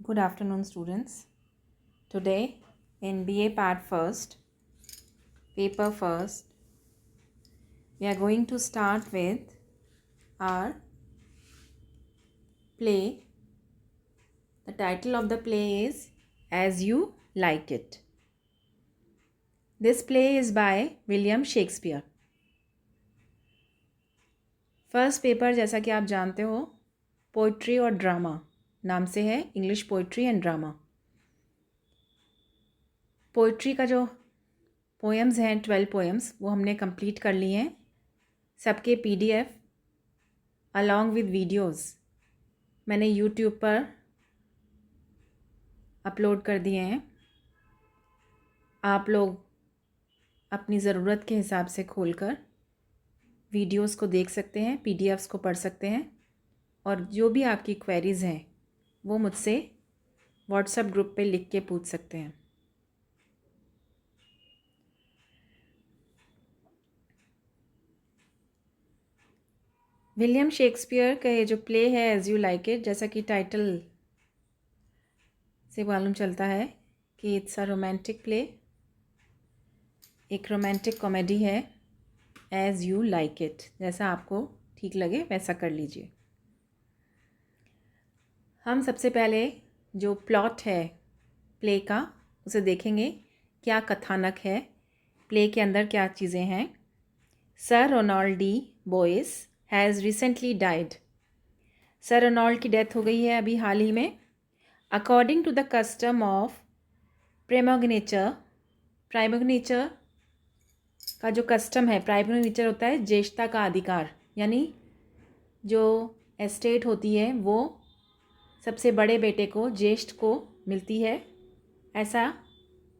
Good afternoon, students. Today in BA Part First, Paper First, we are going to start with our play. The title of the play is As You Like It. This play is by William Shakespeare. First paper जैसा कि आप जानते हो poetry और drama नाम से है, English poetry and drama. Poetry का जो पोएम्स हैं 12 पोएम्स वो हमने कंप्लीट कर लिए हैं। सबके PDF अलॉन्ग विद वीडियोस मैंने यूट्यूब पर अपलोड कर दिए हैं। आप लोग अपनी ज़रूरत के हिसाब से खोलकर वीडियोस को देख सकते हैं, PDFs को पढ़ सकते हैं और जो भी आपकी क्वेरीज़ हैं वो मुझसे व्हाट्सएप ग्रुप पे लिख के पूछ सकते हैं। विलियम शेक्सपियर का ये जो प्ले है एज़ यू लाइक इट, जैसा कि टाइटल से मालूम चलता है कि इट्स अ रोमांटिक प्ले, एक रोमांटिक कॉमेडी है। एज़ यू लाइक इट, जैसा आपको ठीक लगे वैसा कर लीजिए। हम सबसे पहले जो प्लॉट है प्ले का उसे देखेंगे, क्या कथानक है, प्ले के अंदर क्या चीज़ें हैं। Sir Ronald de Boys has recently died. Sir Ronald की डेथ हो गई है अभी हाल ही में। According to the custom of primogeniture, primogeniture का जो कस्टम है, प्राइमोगनेचर होता है ज्येष्ठता का अधिकार, यानी जो एस्टेट होती है वो सबसे बड़े बेटे को, ज्येष्ठ को मिलती है, ऐसा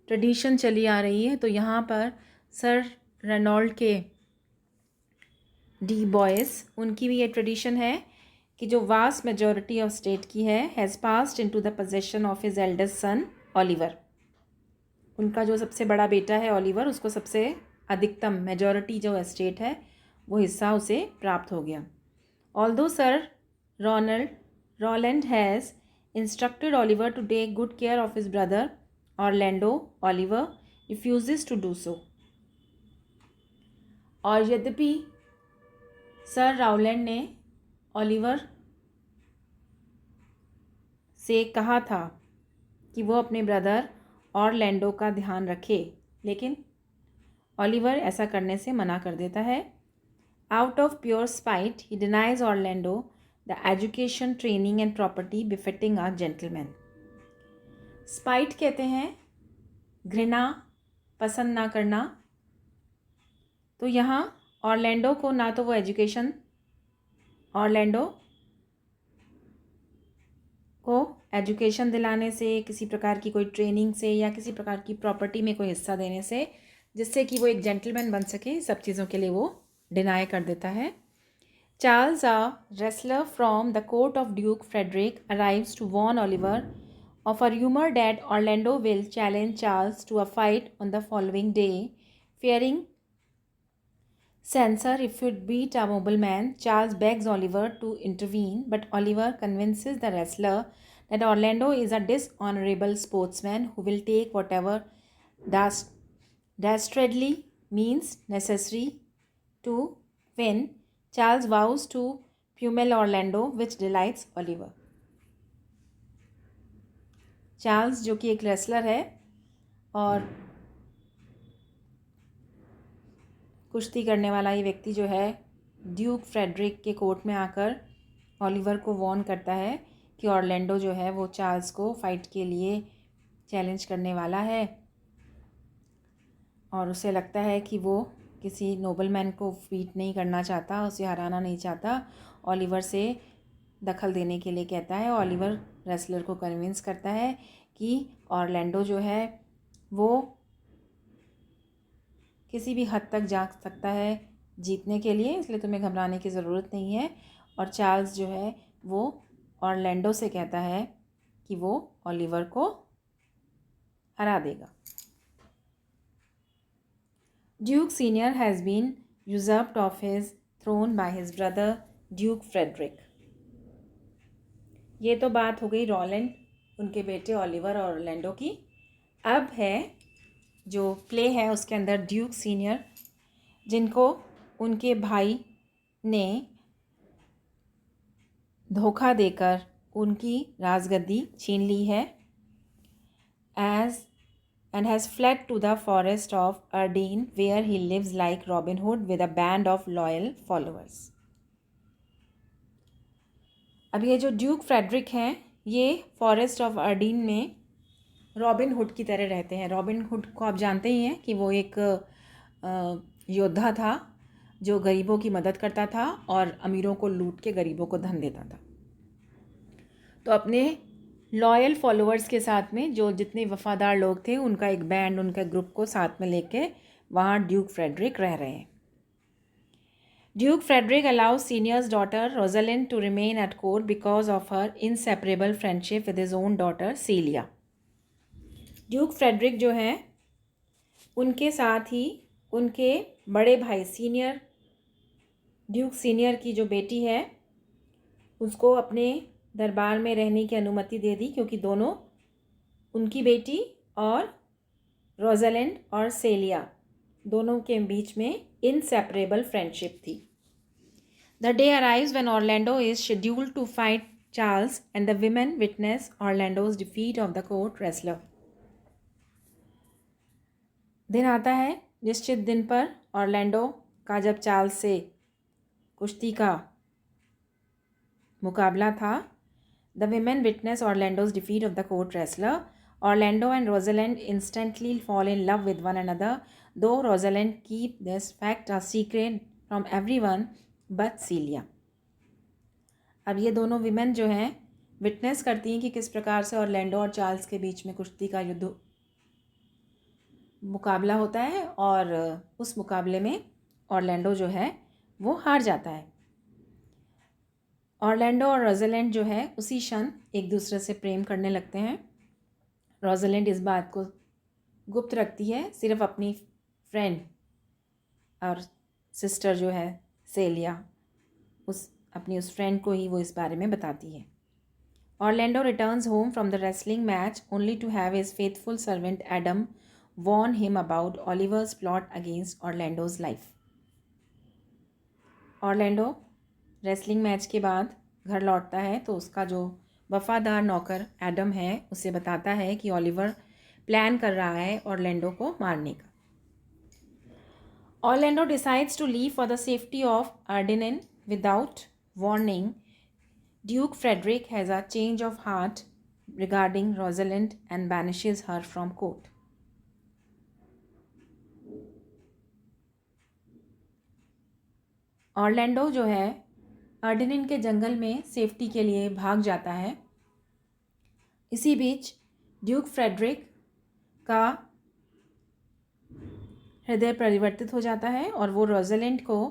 ट्रेडिशन चली आ रही है। तो यहाँ पर सर रेनॉल्ड के डी बॉयस, उनकी भी ये ट्रेडिशन है कि जो वास्ट मेजॉरिटी ऑफ स्टेट की है has passed into the possession of his eldest son Oliver. उनका जो सबसे बड़ा बेटा है ओलिवर, उसको सबसे अधिकतम मेजॉरिटी जो एस्टेट है वो हिस्सा उसे प्राप्त हो गया। Although sir Rowland has instructed Oliver to take good care of his brother Orlando, Oliver refuses to do so. और यद्यपि सर राउलैंड ने ओलिवर से कहा था कि वो अपने ब्रदर ऑरलैंडो का ध्यान रखे, लेकिन ओलिवर ऐसा करने से मना कर देता है। Out of pure spite he denies Orlando the education, training and property befitting a gentleman. Spite कहते हैं घृणा, पसंद ना करना। तो यहाँ ऑरलैंडो को ना तो वो एजुकेशन, ऑरलैंडो को एजुकेशन दिलाने से, किसी प्रकार की कोई ट्रेनिंग से या किसी प्रकार की प्रॉपर्टी में कोई हिस्सा देने से जिससे कि वो एक जेंटलमैन बन सके, सब चीज़ों के लिए वो डिनाई कर देता है। Charles a wrestler from the court of Duke Frederick arrives to warn Oliver of a rumour that Orlando will challenge Charles to a fight on the following day, fearing censor if it beat a nobleman. Charles begs Oliver to intervene, but Oliver convinces the wrestler that Orlando is a dishonorable sportsman who will take whatever dastardly means necessary to win. Charles vows to pummel Orlando, which delights Oliver. Charles जो कि एक wrestler है और कुश्ती करने वाला ये व्यक्ति जो है ड्यूक फ्रेडरिक के कोर्ट में आकर ओलिवर को वॉर्न करता है कि ऑरलैंडो जो है वो चार्ल्स को फाइट के लिए चैलेंज करने वाला है और उसे लगता है कि वो किसी नोबलमैन को बीट नहीं करना चाहता, उसे हराना नहीं चाहता। ओलिवर से दखल देने के लिए कहता है। ओलिवर रेसलर को कन्विंस करता है कि ऑरलैंडो जो है वो किसी भी हद तक जा सकता है जीतने के लिए, इसलिए तुम्हें घबराने की ज़रूरत नहीं है। और चार्ल्स जो है वो ऑरलैंडो से कहता है कि वो ओलिवर को हरा देगा। Duke senior has been usurped of his throne by his brother duke Frederick. ये तो बात हो गई रोलैंड उनके बेटे ओलिवर और ऑरलैंडो की। अब है जो प्ले है उसके अंदर ड्यूक सीनियर, जिनको उनके भाई ने धोखा देकर उनकी राजगद्दी छीन ली है, and has fled to the forest of Ardeen, where he lives like Robin Hood with a band of loyal followers. अब ये जो ड्यूक फ्रेडरिक हैं, ये फॉरेस्ट ऑफ अर्डीन में रॉबिन हुड की तरह रहते हैं। रॉबिन हुड को आप जानते ही हैं कि वो एक योद्धा था जो गरीबों की मदद करता था और अमीरों को लूट के गरीबों को धन देता था। तो अपने लॉयल फॉलोअर्स के साथ में जो जितने वफ़ादार लोग थे, उनका एक बैंड, उनका ग्रुप को साथ में लेके वहाँ ड्यूक फ्रेडरिक रह रहे हैं। Duke Frederick allows senior's daughter Rosalind to remain at court because of her inseparable friendship with his own daughter Celia. Duke Frederick जो हैं, उनके साथ ही उनके बड़े भाई सीनियर ड्यूक सीनियर की जो बेटी है, उसको अपने दरबार में रहने की अनुमति दे दी, क्योंकि दोनों, उनकी बेटी और रोजालिंड और सेलिया, दोनों के बीच में इनसेपरेबल फ्रेंडशिप थी। The day arrives when Orlando is scheduled to fight Charles and the women witness Orlando's defeat of the court wrestler. दिन आता है, निश्चित दिन पर ऑरलैंडो का जब चार्ल्स से कुश्ती का मुकाबला था। The women witness Orlando's defeat of the court wrestler. Orlando and Rosalind instantly fall in love with one another, though Rosalind keep this fact a secret from everyone but Celia. अब ये दोनों women जो हैं witness करती हैं कि किस प्रकार से ऑरलैंडो और चार्ल्स के बीच में कुश्ती का युद्ध मुकाबला होता है, और उस मुकाबले में ऑरलैंडो जो है वो हार जाता है। ऑरलैंडो और रोजालिंड जो है उसी क्षण एक दूसरे से प्रेम करने लगते हैं। रोजालिंड इस बात को गुप्त रखती है, सिर्फ अपनी फ्रेंड और सिस्टर जो है सेलिया, अपनी उस फ्रेंड को ही वो इस बारे में बताती है। Orlando returns home from the wrestling match only to have his faithful servant Adam warn him about Oliver's plot against Orlando's life. Orlando wrestling match के बाद घर लौटता है तो उसका जो वफ़ादार नौकर एडम है उसे बताता है कि ओलिवर प्लान कर रहा है ऑरलैंडो को मारने का। Orlando decides to leave for the safety of Arden without warning. Duke Frederick has a change of heart regarding Rosalind and banishes her from court. Orlando जो है अर्डिनेन के जंगल में सेफ्टी के लिए भाग जाता है। इसी बीच ड्यूक फ्रेडरिक का हृदय परिवर्तित हो जाता है और वो रोजालिंड को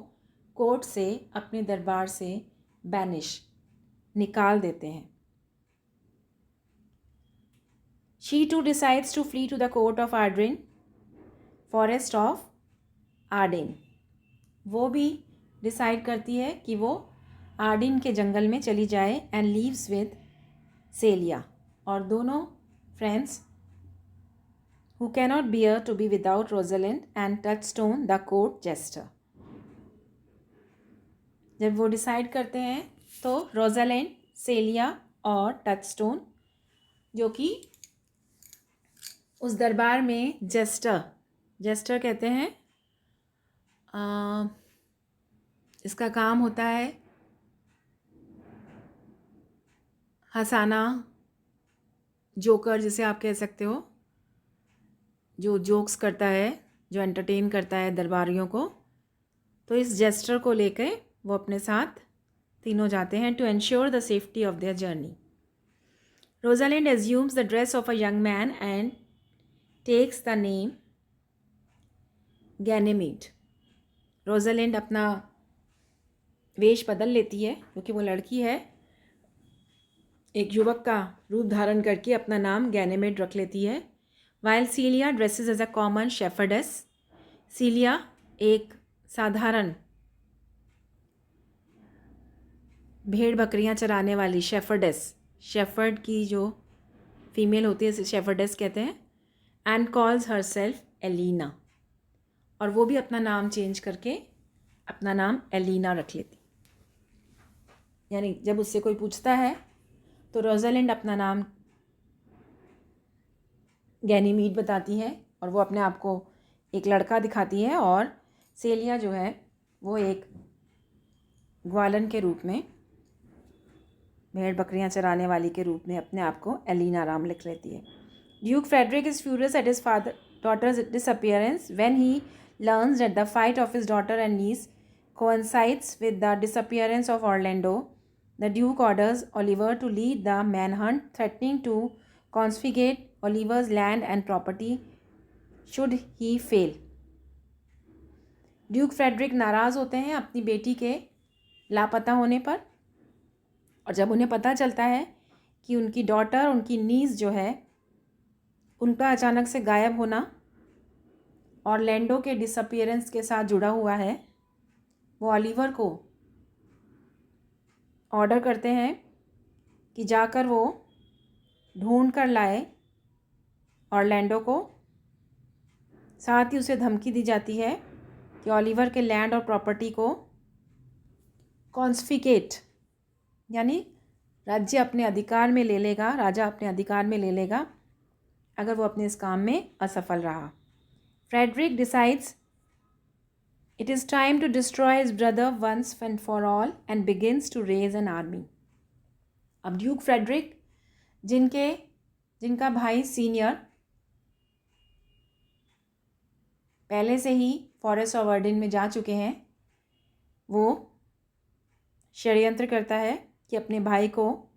कोर्ट से, अपने दरबार से निकाल देते हैं। She too decides to flee to the court of Arden, forest of Arden. वो भी डिसाइड करती है कि वो आर्डिन के जंगल में चली जाए एंड लीव्स विद सेलिया, और दोनों friends who cannot bear to be without Rosalind and Touchstone the court jester। जब वो डिसाइड करते हैं तो रोजालिंड, सेलिया और टचस्टोन, जो कि उस दरबार में जेस्टर कहते हैं, इसका काम होता है हंसाना, जोकर जिसे आप कह सकते हो, जो जोक्स करता है, जो एंटरटेन करता है दरबारियों को। तो इस जेस्टर को लेकर वो अपने साथ तीनों जाते हैं to ensure the safety of their journey. Rosalind assumes the dress of a young man and takes the name Ganymede. Rosalind अपना वेश बदल लेती है, क्योंकि वो लड़की है, एक युवक का रूप धारण करके अपना नाम गैनेमीड रख लेती है। While Celia dresses as a common shepherdess, Celia एक साधारण भेड़ बकरियां चराने वाली शेफर्ड की जो फीमेल होती है, शेफर्डेस कहते हैं, and calls herself Aliena, और वो भी अपना नाम चेंज करके अपना नाम एलिना रख लेती। यानी जब उससे कोई पूछता है तो रोज़ालिंड अपना नाम गैनीमीड बताती है और वो अपने आप को एक लड़का दिखाती है, और सेलिया जो है वो एक ग्वालन के रूप में, भेड़ बकरियां चराने वाली के रूप में अपने आप को एलिना राम लिख लेती है। Duke Frederick is furious at his daughter's disappearance when he learns that the fight of his daughter and niece coincides with the disappearance of Orlando. The Duke orders Oliver to lead the manhunt, threatening to confiscate Oliver's land and property should he fail. Duke Frederick नाराज़ होते हैं अपनी बेटी के लापता होने पर, और जब उन्हें पता चलता है कि उनकी डॉटर, उनकी नीस जो है, उनका अचानक से गायब होना ऑरलैंडो के डिसअपीयरेंस के साथ जुड़ा हुआ है, वो ऑलिवर को ऑर्डर करते हैं कि जाकर वो ढूंढ कर लाए ऑरलैंडो को। साथ ही उसे धमकी दी जाती है कि ऑलिवर के लैंड और प्रॉपर्टी को कॉन्स्फिकेट, यानी राज्य अपने अधिकार में ले लेगा, राजा अपने अधिकार में ले लेगा अगर वो अपने इस काम में असफल रहा। Frederick decides it is time to destroy his brother once and for all and begins to raise an army. अब ड्यूक फ्रेडरिक, जिनका भाई सीनियर पहले से ही फॉरेस्ट ऑफ वर्डिन में जा चुके हैं, वो षड्यंत्र करता है कि अपने भाई को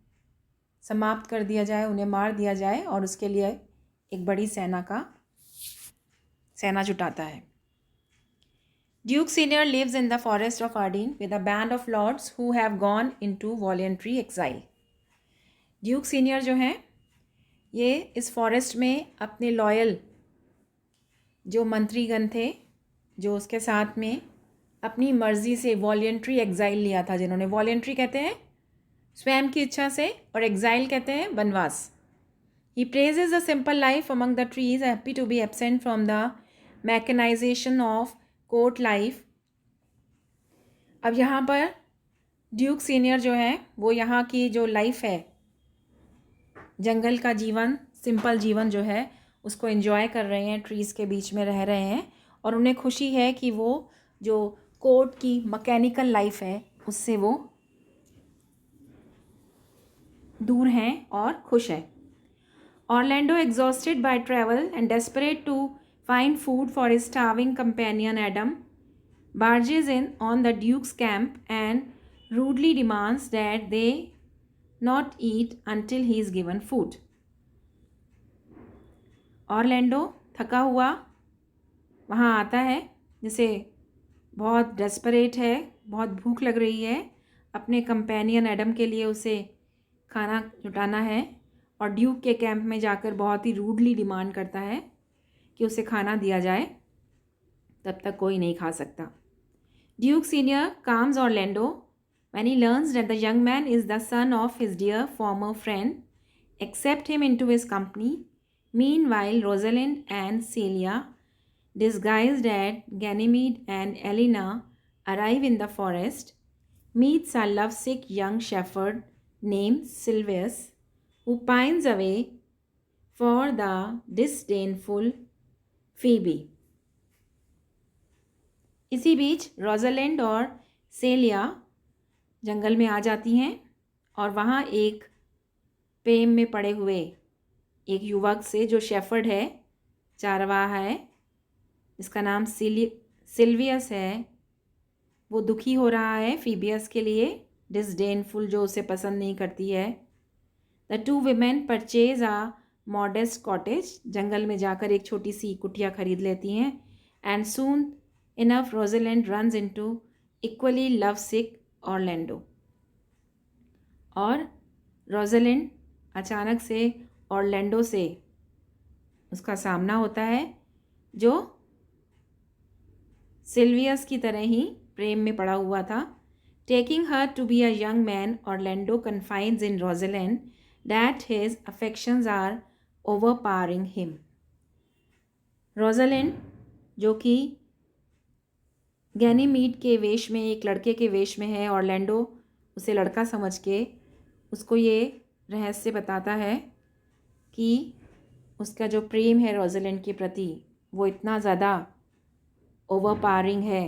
समाप्त कर दिया जाए, उन्हें मार दिया जाए, और उसके लिए एक बड़ी सेना जुटाता है। Duke senior lives in the forest of Arden with a band of lords who have gone into voluntary exile. Duke senior जो हैं, ये इस फॉरेस्ट में अपने लॉयल जो मंत्रीगण थे, जो उसके साथ में अपनी मर्ज़ी से वॉलंटरी एक्साइल लिया था, जिन्होंने, वॉलंटरी कहते हैं स्वयं की इच्छा से, और एक्साइल कहते हैं वनवास। He praises a simple life among the trees, happy to be absent from the mechanization of court life. अब यहाँ पर ड्यूक सीनियर जो है वो यहाँ की जो लाइफ है, जंगल का जीवन, सिंपल जीवन जो है, उसको एंजॉय कर रहे हैं, ट्रीज़ के बीच में रह रहे हैं, और उन्हें खुशी है कि वो जो कोर्ट की मैकेनिकल लाइफ है उससे वो दूर हैं और खुश हैं। Orlando, exhausted by travel and desperate to find food for his starving companion Adam, barges in on the Duke's camp and rudely demands that they not eat until he is given food. Orlando थका हुआ वहाँ आता है, जिसे बहुत desperate है, बहुत भूख लग रही है, अपने कंपेनियन एडम के लिए उसे खाना जुटाना है, और ड्यूक के कैंप में जाकर बहुत ही रूडली डिमांड करता है कि उसे खाना दिया जाए, तब तक कोई नहीं खा सकता। Duke senior calms Orlando when he learns that the young man is the son of his dear former friend, accept him into his company. Meanwhile, Rosalind and Celia, disguised as Ganymede and Elena, arrive in the forest, meets a lovesick young shepherd named Silvius, who pines away for the disdainful Phoebe. इसी बीच रोज़ालिंड और सेलिया जंगल में आ जाती हैं, और वहाँ एक प्रेम में पड़े हुए एक युवक से, जो शेफर्ड है, चारवाहा है, जिसका नाम सिल्वियस है, वो दुखी हो रहा है फीबियस के लिए, डिसडेनफुल, जो उसे पसंद नहीं करती है। The two women purchase a modest cottage, जंगल में जाकर एक छोटी सी कुटिया खरीद लेती हैं, and soon enough Rosalind runs into equally lovesick Orlando, और रोज़ालिंड अचानक से ऑरलैंडो से उसका सामना होता है, जो सिल्वियस की तरह ही प्रेम में पड़ा हुआ था। Taking her to be a young man, Orlando confides in Rosalind that his affections are overpowering him. Rosalind, जो कि गैनीमीड के वेश में, एक लड़के के वेश में है, ऑरलैंडो उसे लड़का समझ के उसको ये रहस्य बताता है कि उसका जो प्रेम है रोजालिंड के प्रति वो इतना ज़्यादा ओवरपावरिंग है.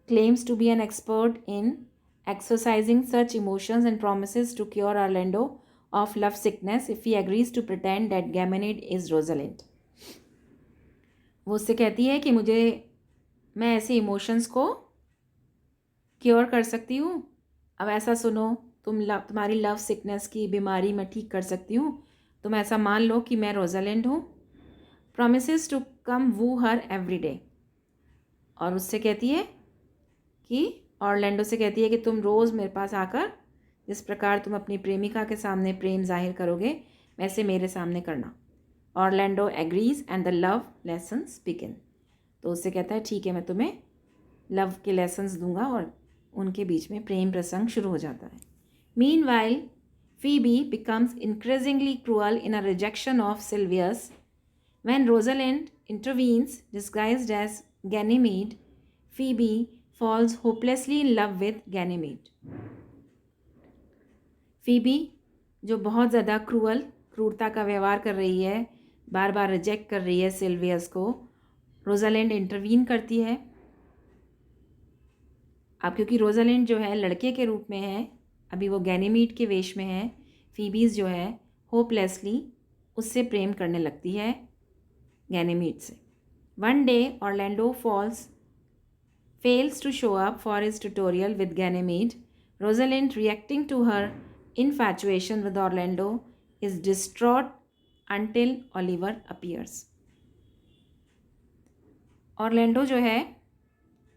Claims to be an expert in exercising such emotions and promises to cure Orlando of love sickness if he agrees to pretend that Ganymede is Rosalind. वो उससे कहती है कि मैं ऐसे इमोशंस को क्योर कर सकती हूँ. अब ऐसा सुनो, तुम्हारी लव सिकनेस की बीमारी मैं ठीक कर सकती हूँ. तुम ऐसा मान लो कि मैं रोजालिंड हूँ. Promises to come woo her every day. और उससे कहती है कि ऑरलैंडो से कहती है कि तुम रोज़ मेरे पास आकर जिस प्रकार तुम अपनी प्रेमिका के सामने प्रेम जाहिर करोगे वैसे मेरे सामने करना. Orlando agrees and the love lessons begin. तो उससे कहता है ठीक है, मैं तुम्हें लव के लेसन्स दूंगा और उनके बीच में प्रेम प्रसंग शुरू हो जाता है. Meanwhile Phoebe becomes increasingly cruel in a rejection of Silvius. When Rosalind intervenes, disguised as Ganymede, Phoebe falls hopelessly in love with Ganymede. Phoebe, जो बहुत ज़्यादा क्रूरता का व्यवहार कर रही है, बार बार रिजेक्ट कर रही है सिल्वियस को, रोजालिंड इंटरवीन करती है. अब क्योंकि रोजालिंड जो है लड़के के रूप में है, अभी वो गैनीमीड के वेश में है, फीबीज जो है होपलेसली उससे प्रेम करने लगती है गैनीमीड से. One day Orlando fails to show up for his tutorial with Ganymede. Rosalind, reacting to her infatuation with Orlando, is distraught until Oliver appears. Orlando जो है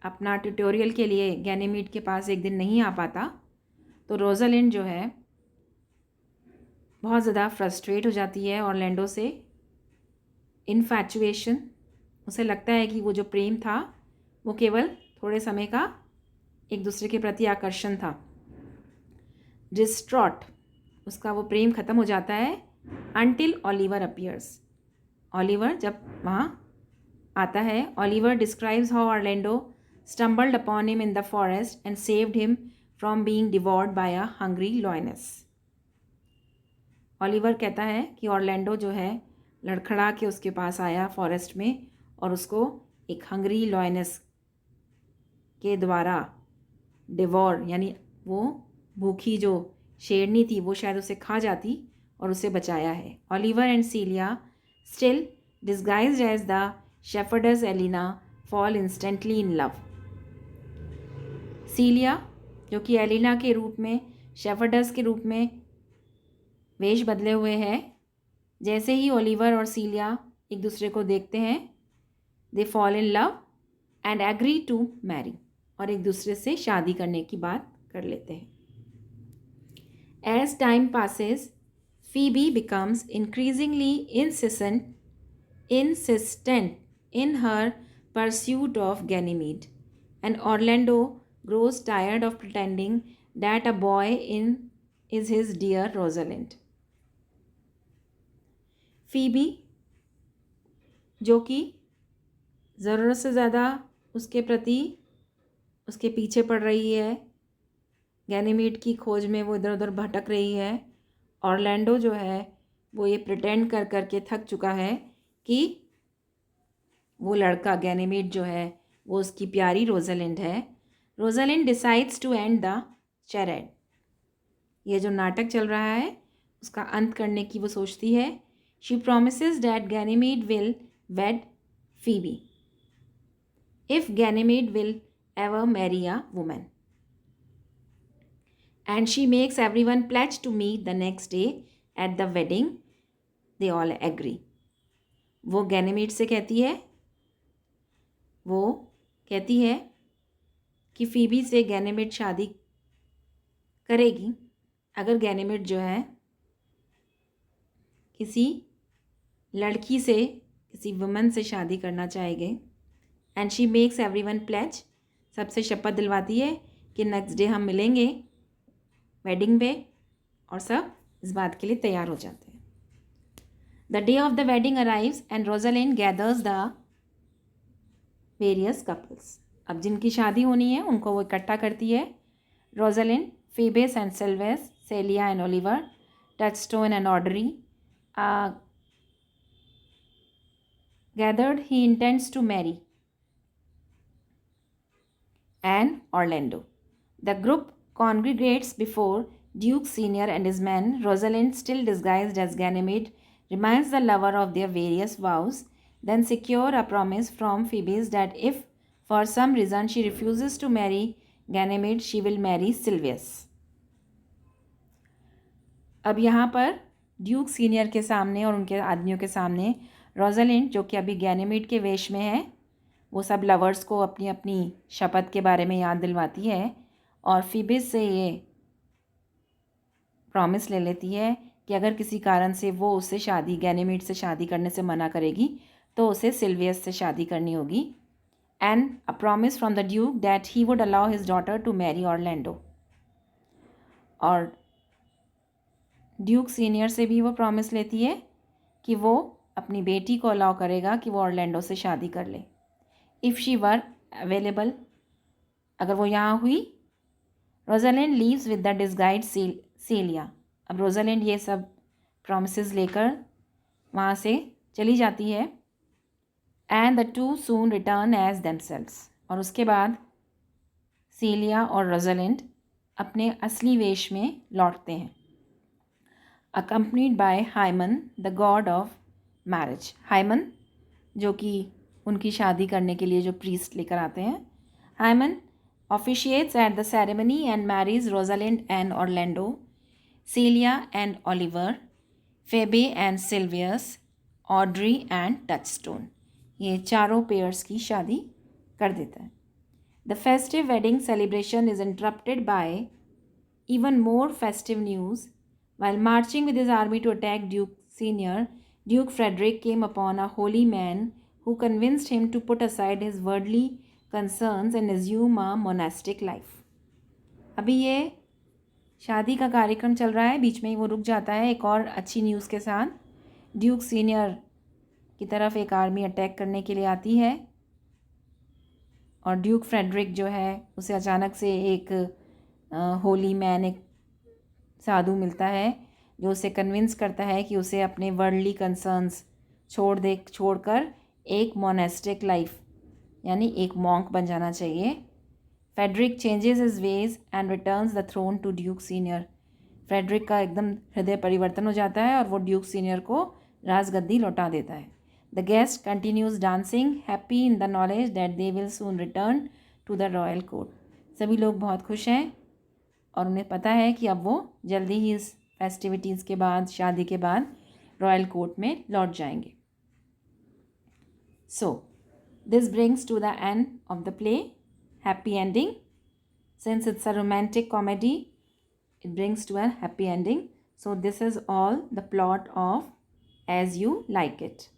अपना ट्यूटोरियल के लिए गैनीमीड के पास एक दिन नहीं आ पाता, तो रोजालिंड जो है बहुत ज़्यादा फ्रस्ट्रेट हो जाती है ऑरलैंडो से. इन्फैचुएशन, उसे लगता है कि वो जो प्रेम था वो केवल थोड़े समय का एक दूसरे के प्रति आकर्षण था. डिस्ट्रॉट, उसका वो प्रेम ख़त्म हो जाता है. अनटिल ऑलिवर अपीयर्स, ऑलिवर जब वहाँ आता है. Oliver describes how Orlando stumbled upon him in the forest and saved him from being devoured by a hungry lioness. Oliver कहता है कि ऑरलैंडो जो है लड़खड़ा के उसके पास आया फॉरेस्ट में और उसको एक हंग्री लॉयनेस के द्वारा डिवॉर, यानी वो भूखी जो शेरनी थी वो शायद उसे खा जाती, और उसे बचाया है. Oliver and Celia, still disguised as the shepherdess Aliena, fall instantly in love. Celia जो कि एलिना के रूप में, शेफर्डेस के रूप में वेश बदले हुए है, जैसे ही ओलिवर और सीलिया एक दूसरे को देखते हैं, they fall in love and agree to marry, और एक दूसरे से शादी करने की बात कर लेते हैं. As time passes, Phoebe becomes increasingly insistent in her pursuit of Ganymede, and Orlando grows tired of pretending that a boy is his dear Rosalind. Phoebe जो कि ज़रूरत से ज़्यादा उसके प्रति उसके पीछे पड़ रही है, गैनीमीड की खोज में वो इधर उधर भटक रही है. ऑरलैंडो जो है वो ये प्रिटेंड कर कर के थक चुका है कि वो लड़का गैनीमीड जो है वो उसकी प्यारी रोजालिंड है. Rosalind decides to end the charade, ये जो नाटक चल रहा है उसका अंत करने की वो सोचती है. She promises that Ganymede will wed Phoebe if Ganymede will ever marry a woman, and she makes everyone pledge to meet the next day at the wedding. They all agree. वो गैनीमीड से कहती है कि Phoebe से Ganymede शादी करेगी अगर Ganymede जो है किसी लड़की से, किसी वुमन से शादी करना चाहेंगे. And she makes everyone pledge, सबसे शपथ दिलवाती है कि नेक्स्ट डे हम मिलेंगे वेडिंग पे, और सब इस बात के लिए तैयार हो जाते हैं. The day of the wedding arrives and Rosalind gathers the various couples. अब जिनकी शादी होनी है उनको वो इकट्ठा करती है. Rosalind, Phoebus and Sylvius, Celia and Oliver, Touchstone and Audrey are gathered. He intends to marry and Orlando. The group congregates before Duke Senior and his men. Rosalind, still disguised as Ganymede, reminds the lover of their various vows, then secure a promise from Phoebus that if for some reason she refuses to marry Ganymede, she will marry Sylvius. अब यहाँ पर Duke senior के सामने और उनके आदमियों के सामने रोजालिंड, जो कि अभी गैनीमेड के वेश में है, वो सब लवर्स को अपनी अपनी शपथ के बारे में याद दिलवाती है और फिबिस से ये प्रॉमिस ले लेती है कि अगर किसी कारण से वो उससे शादी गैनीमेड से शादी करने से मना करेगी तो उसे सिल्वियस से शादी करनी होगी. And a promise from the Duke that he would allow his daughter to marry Orlando. और ड्यूक सीनियर से भी वो प्रॉमिस लेती है कि वो अपनी बेटी को अलाउ करेगा कि वो ऑरलैंडो से शादी कर ले इफ़ शी वर अवेलेबल, अगर वो यहाँ हुई. रोजालिंड लीव्स विद द डिस्गाइड सेलिया. अब रोजालिंड ये सब प्रॉमिसेस लेकर वहाँ से चली जाती है. And the two soon return as themselves. और उसके बाद सेलिया और रोजालिंड अपने असली वेश में लौटते हैं. Accompanied by Hymen the god of marriage. Hymen जो कि उनकी शादी करने के लिए जो प्रीस्ट लेकर आते हैं. Hymen officiates at the ceremony and marries Rosalind and Orlando, Celia and Oliver, Phoebe and Sylvius, Audrey and Touchstone. ये चारों पेयर्स की शादी कर देता है. The festive wedding celebration is interrupted by even more festive news. While marching with his army to attack Duke Senior, Duke Frederick came upon a holy man who convinced him to put aside his worldly concerns and assume a monastic life. अभी ये शादी का कार्यक्रम चल रहा है, बीच में ही वो रुक जाता है एक और अच्छी न्यूज़ के साथ. ड्यूक सीनियर की तरफ एक आर्मी अटैक करने के लिए आती है और ड्यूक फ्रेडरिक जो है उसे अचानक से एक होली मैन, एक साधु मिलता है जो उसे कन्विंस करता है कि उसे अपने वर्ल्डली कंसर्न्स छोड़कर एक मोनेस्टिक लाइफ यानी एक मॉन्क बन जाना चाहिए. Frederick changes his ways and returns the throne to Duke senior. Frederick का एकदम हृदय परिवर्तन हो जाता है और वो ड्यूक सीनियर को राजगद्दी लौटा देता है. The guest continues dancing, happy in the knowledge that they will soon return to the royal court. सभी लोग बहुत खुश हैं और उन्हें पता है कि अब वो जल्दी ही इस फेस्टिविटीज़ के बाद, शादी के बाद रॉयल कोर्ट में लौट जाएंगे. सो this brings to the end of the play. Happy ending. Since it's a romantic comedy, it brings to a happy ending. So this is all the plot of As You Like It.